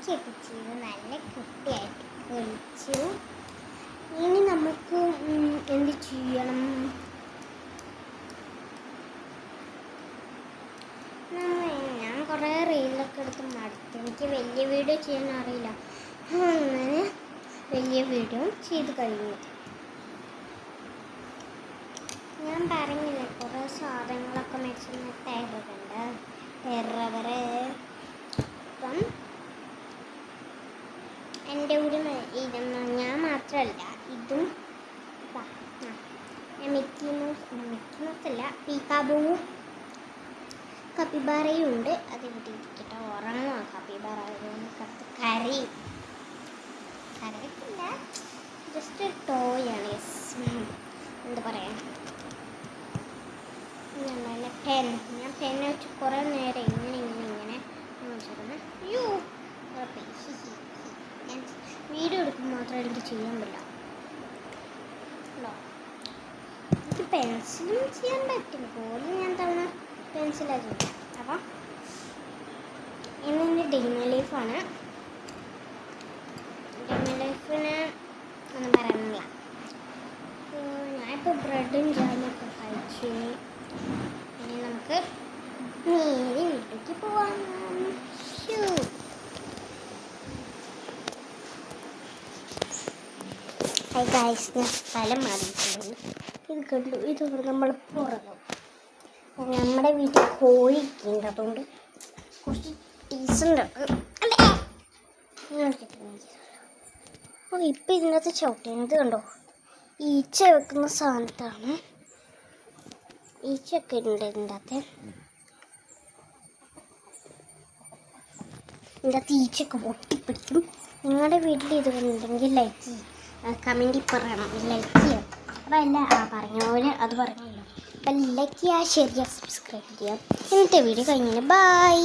കുളിക്കുകയൊക്കെ ചെയ്ത് നല്ല കുട്ടിയായിട്ട് കുളിച്ചു. ഇനി നമുക്ക് എന്ത് ചെയ്യണം? ഞാൻ കുറേ റീലൊക്കെ എടുത്ത് മടുത്തു. എനിക്ക് വലിയ വീഡിയോ ചെയ്യാൻ അറിയില്ല. അങ്ങനെ വലിയ വീഡിയോ ചെയ്ത് കഴിഞ്ഞു. ഞാൻ പറഞ്ഞില്ലേ കുറേ സാധനങ്ങളൊക്കെ മേടിച്ചിരുന്ന ടെറർ അപ്പം എൻ്റെ കൂടെ ഇരുന്ന് ഞാൻ മാത്രമല്ല ഇതും മിക്കി മൗസ് അല്ല പീക്കാബുവും കപ്പിബാറയും ഉണ്ട്. അത് ഇവിടെ ഇരിക്കട്ടെ. ഉറങ്ങുക കപ്പിബാറ കരയില്ല, ജസ്റ്റ് ഒരു ടോയാണ്. എന്താ പറയുക, ഞാൻ പെൻ വെച്ച് കുറേ നേരം ഇങ്ങനെ വെച്ചിരുന്നു. ഞാൻ വീഡിയോ എടുക്കുമ്പോൾ മാത്രമേ എനിക്ക് ചെയ്യാൻ പറ്റില്ല. എനിക്ക് പെൻസിലും ചെയ്യാൻ പറ്റും പോലും. ഞാൻ തവണ പെൻസിലാണ് ചെയ്യുന്നത്. അപ്പം ഇന്നെൻ്റെ ഡെയിലി ലൈഫാണ്. ഡെയിലി ലൈഫിന് ഒന്നും പറയാനില്ല. ഞാനിപ്പോൾ ബ്രെഡും ജാമൊക്കെ കഴിച്ചു. ഇനി നമുക്ക് നേരെ വീട്ടിലേക്ക് പോവാം. ഗൈസ്, ഞാൻ സ്ഥലം മാറിയിട്ടുണ്ട്. ഇത് കണ്ടു, ഇത് നമ്മൾ പുറകും. നമ്മുടെ വീട്ടിൽ കോഴിക്കുണ്ട്, അതുകൊണ്ട് കുറച്ച് ടീസുണ്ട്. അപ്പോൾ ഇപ്പം ഇതിനകത്ത് ചവിട്ടുന്നത് കണ്ടോ, ഈച്ച വെക്കുന്ന സാധനത്താണ്. ഈച്ചയൊക്കെ ഉണ്ട് ഇതിൻ്റെ അകത്ത്. ഈച്ചയൊക്കെ പൊട്ടിപ്പിടിക്കും. നിങ്ങളുടെ വീട്ടിൽ ഇത് ഉണ്ടെങ്കിൽ ലൈക്ക് ചെയ്യും, കമൻറ്റിൽ പറയണം, ലൈക്ക് ചെയ്യാം. അതല്ല പറഞ്ഞ പോലെ അത് പറഞ്ഞല്ലോ. അപ്പം ലൈക്ക് ചെയ്യുക, ഷെയർ ചെയ്യുക, സബ്സ്ക്രൈബ് ചെയ്യുക. ഇന്നത്തെ വീഡിയോ കഴിഞ്ഞു. ബൈ.